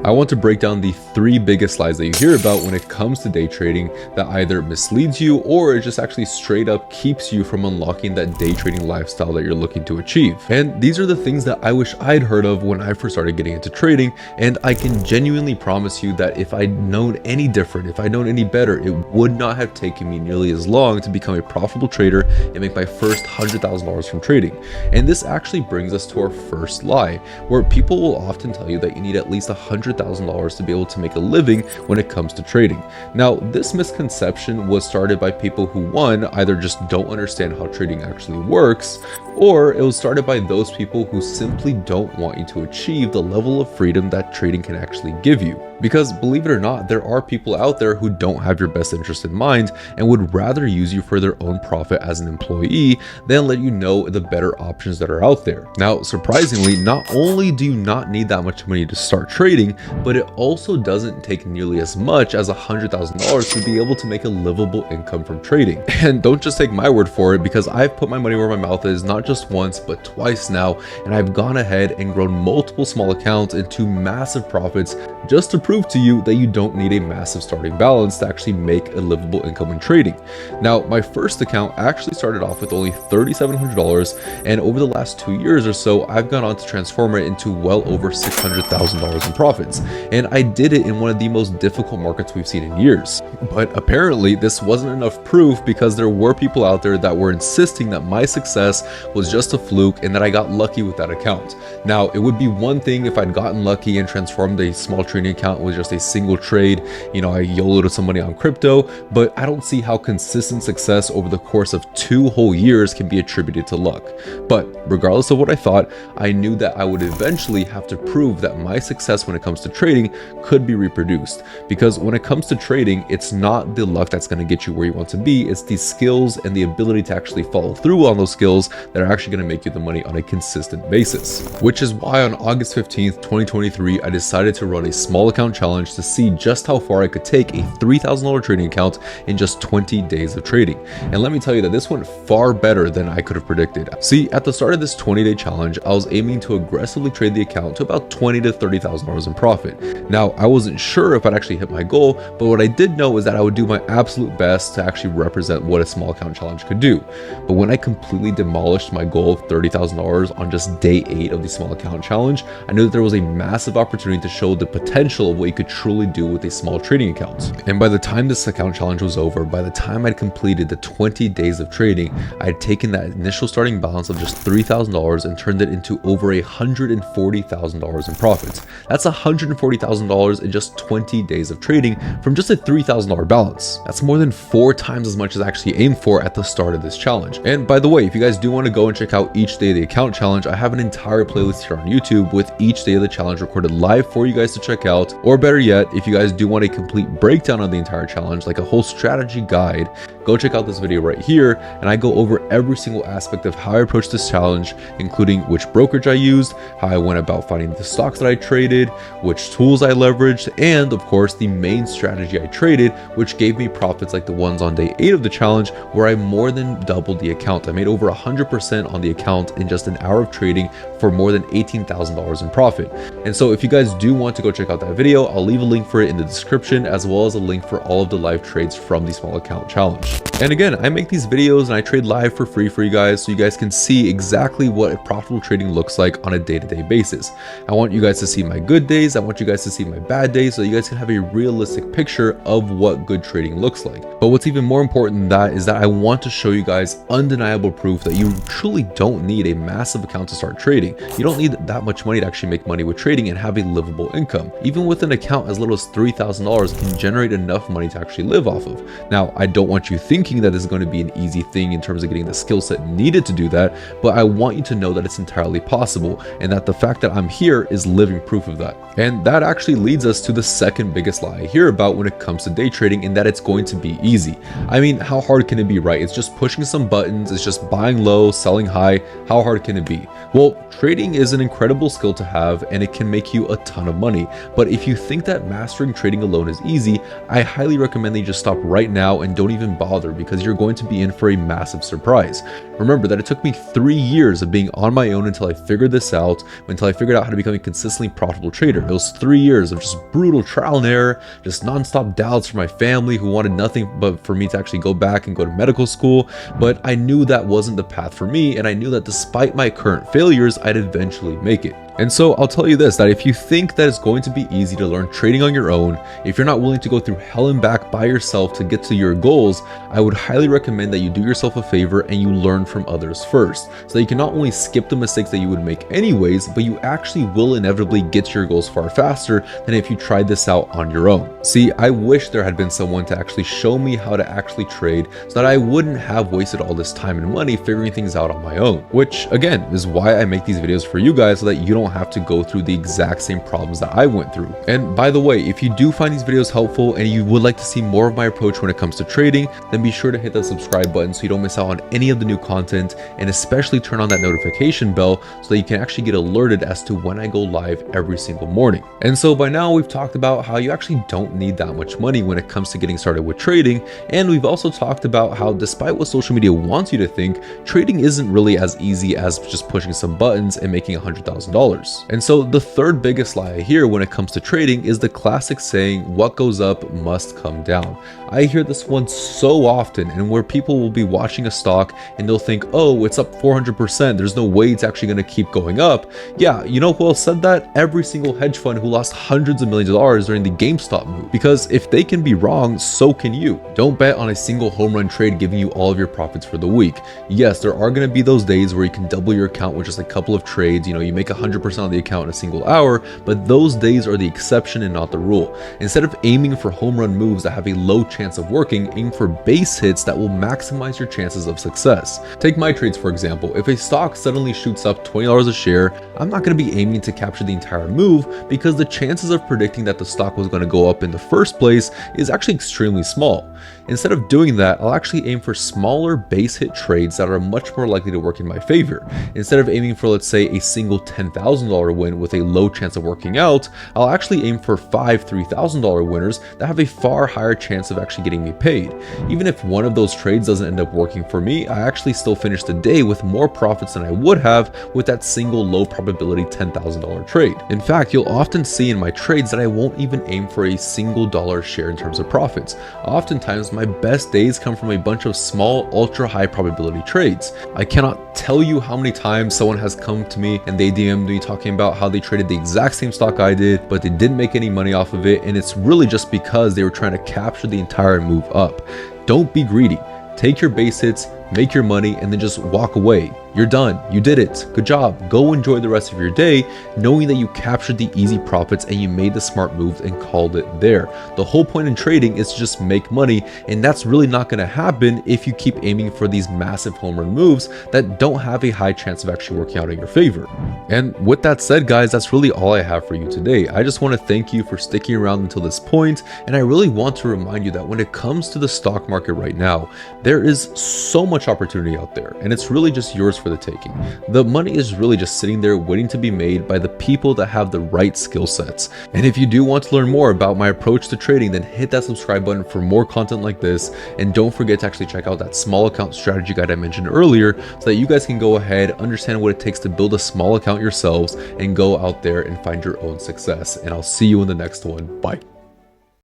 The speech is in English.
I want to break down the 3 biggest lies that you hear about when it comes to day trading that either misleads you or it just actually straight up keeps you from unlocking that day trading lifestyle that you're looking to achieve. And these are the things that I wish I'd heard of when I first started getting into trading, and I can genuinely promise you that if I'd known any different, if I'd known any better, it would not have taken me nearly as long to become a profitable trader and make my first $100,000 from trading. And this actually brings us to our first lie, where people will often tell you that you need at least $100,000 to be able to make a living when it comes to trading. Now, this misconception was started by people who, one, either just don't understand how trading actually works, or it was started by those people who simply don't want you to achieve the level of freedom that trading can actually give you. Because believe it or not, there are people out there who don't have your best interest in mind and would rather use you for their own profit as an employee than let you know the better options that are out there. Now, surprisingly, not only do you not need that much money to start trading, but it also doesn't take nearly as much as $100,000 to be able to make a livable income from trading. And don't just take my word for it, because I've put my money where my mouth is not just once, but twice now, and I've gone ahead and grown multiple small accounts into massive profits just to prove to you that you don't need a massive starting balance to actually make a livable income in trading. Now, my first account actually started off with only $3,700, and over the last 2 years or so, I've gone on to transform it into well over $600,000 in profits. And I did it in one of the most difficult markets we've seen in years. But apparently this wasn't enough proof, because there were people out there that were insisting that my success was just a fluke and that I got lucky with that account. Now, it would be one thing if I'd gotten lucky and transformed a small trading account with just a single trade, I YOLO'd some money on crypto, but I don't see how consistent success over the course of 2 whole years can be attributed to luck. But regardless of what I thought, I knew that I would eventually have to prove that my success when it comes to trading could be reproduced. Because when it comes to trading, it's not the luck that's going to get you where you want to be, it's the skills and the ability to actually follow through on those skills that are actually going to make you the money on a consistent basis. Which is why on August 15th, 2023, I decided to run a small account challenge to see just how far I could take a $3,000 trading account in just 20 days of trading. And let me tell you that this went far better than I could have predicted. See, at the start of this 20-day challenge, I was aiming to aggressively trade the account to about $20,000 to $30,000 in profit. Now, I wasn't sure if I'd actually hit my goal, but what I did know is that I would do my absolute best to actually represent what a small account challenge could do. But when I completely demolished my goal of $30,000 on just day 8 of the small account challenge, I knew that there was a massive opportunity to show the potential of what you could truly do with a small trading account. And by the time this account challenge was over, by the time I'd completed the 20 days of trading, I had taken that initial starting balance of just $3,000 and turned it into over $140,000 in profits. That's $140,000 in just 20 days of trading from just a $3,000 balance. That's more than 4 times as much as I actually aimed for at the start of this challenge. And by the way, if you guys do want to go and check out each day of the account challenge, I have an entire playlist here on YouTube with each day of the challenge recorded live for you guys to check out. Or better yet, if you guys do want a complete breakdown of the entire challenge, like a whole strategy guide, go check out this video right here, and I go over every single aspect of how I approached this challenge, including which brokerage I used, how I went about finding the stocks that I traded, which tools I leveraged, and of course the main strategy I traded, which gave me profits like the ones on day 8 of the challenge, where I more than doubled the account. I made over 100% on the account in just an hour of trading for more than $18,000 in profit. And so if you guys do want to go check out that video, I'll leave a link for it in the description, as well as a link for all of the live trades from the small account challenge. And again, I make these videos and I trade live for free for you guys, so you guys can see exactly what profitable trading looks like on a day-to-day basis. I want you guys to see my good days, I want you guys to see my bad days, so you guys can have a realistic picture of what good trading looks like. But what's even more important than that is that I want to show you guys undeniable proof that you truly don't need a massive account to start trading. You don't need that much money to actually make money with trading and have a livable income. Even with an account as little as $3,000 can generate enough money to actually live off of. Now, I don't want you thinking that this is going to be an easy thing in terms of getting the skill set needed to do that, but I want you to know that it's entirely possible, and that the fact that I'm here is living proof of that. And that actually leads us to the second biggest lie I hear about when it comes to day trading, in that it's going to be easy. I mean, how hard can it be, right? It's just pushing some buttons, it's just buying low, selling high. How hard can it be? Well, trading is an incredible skill to have, and it can make you a ton of money. But if if you think that mastering trading alone is easy, I highly recommend that you just stop right now and don't even bother, because you're going to be in for a massive surprise. Remember that it took me 3 years of being on my own until I figured this out, until I figured out how to become a consistently profitable trader. It was 3 years of just brutal trial and error, just nonstop doubts from my family who wanted nothing but for me to actually go back and go to medical school. But I knew that wasn't the path for me, and I knew that despite my current failures, I'd eventually make it. And so I'll tell you this, that if you think that it's going to be easy to learn trading on your own, if you're not willing to go through hell and back by yourself to get to your goals, I would highly recommend that you do yourself a favor and you learn from others first, so that you can not only skip the mistakes that you would make anyways, but you actually will inevitably get to your goals far faster than if you tried this out on your own. See, I wish there had been someone to actually show me how to actually trade so that I wouldn't have wasted all this time and money figuring things out on my own, which again is why I make these videos for you guys, so that you don't have to go through the exact same problems that I went through. And by the way, if you do find these videos helpful and you would like to see more of my approach when it comes to trading, then be sure to hit that subscribe button so you don't miss out on any of the new content, and especially turn on that notification bell so that you can actually get alerted as to when I go live every single morning. And so by now we've talked about how you actually don't need that much money when it comes to getting started with trading, and we've also talked about how despite what social media wants you to think, trading isn't really as easy as just pushing some buttons and making $100,000. And so the third biggest lie I hear when it comes to trading is the classic saying, what goes up must come down. I hear this one so often, and where people will be watching a stock and they'll think, oh, it's up 400%, there's no way it's actually going to keep going up. Yeah, you know who else said that? Every single hedge fund who lost hundreds of millions of dollars during the GameStop move. Because if they can be wrong, so can you. Don't bet on a single home run trade giving you all of your profits for the week. Yes, there are going to be those days where you can double your account with just a couple of trades, you make 100% on the account in a single hour, but those days are the exception and not the rule. Instead of aiming for home run moves that have a low chance of working, aim for base hits that will maximize your chances of success. Take my trades for example. If a stock suddenly shoots up $20 a share, I'm not going to be aiming to capture the entire move, because the chances of predicting that the stock was going to go up in the first place is actually extremely small. Instead of doing that, I'll actually aim for smaller base hit trades that are much more likely to work in my favor. Instead of aiming for, let's say, a single $10,000 win with a low chance of working out, I'll actually aim for 5 $3,000 winners that have a far higher chance of actually getting me paid. Even if one of those trades doesn't end up working for me, I actually still finish the day with more profits than I would have with that single low probability $10,000 trade. In fact, you'll often see in my trades that I won't even aim for a single dollar share in terms of profits. Oftentimes, my best days come from a bunch of small, ultra high probability trades. I cannot tell you how many times someone has come to me and they DM'd me talking about how they traded the exact same stock I did, but they didn't make any money off of it, and it's really just because they were trying to capture the entire move up. Don't be greedy. Take your base hits, make your money, and then just walk away. You're done. You did it. Good job. Go enjoy the rest of your day, knowing that you captured the easy profits and you made the smart moves and called it there. The whole point in trading is to just make money, and that's really not going to happen if you keep aiming for these massive home run moves that don't have a high chance of actually working out in your favor. And with that said, guys, that's really all I have for you today. I just want to thank you for sticking around until this point, and I really want to remind you that when it comes to the stock market right now, there is so much opportunity out there, and it's really just yours for the taking. The money is really just sitting there waiting to be made by the people that have the right skill sets. And if you do want to learn more about my approach to trading, then hit that subscribe button for more content like this, and don't forget to actually check out that small account strategy guide I mentioned earlier so that you guys can go ahead, understand what it takes to build a small account yourselves, and go out there and find your own success. And I'll see you in the next one. Bye.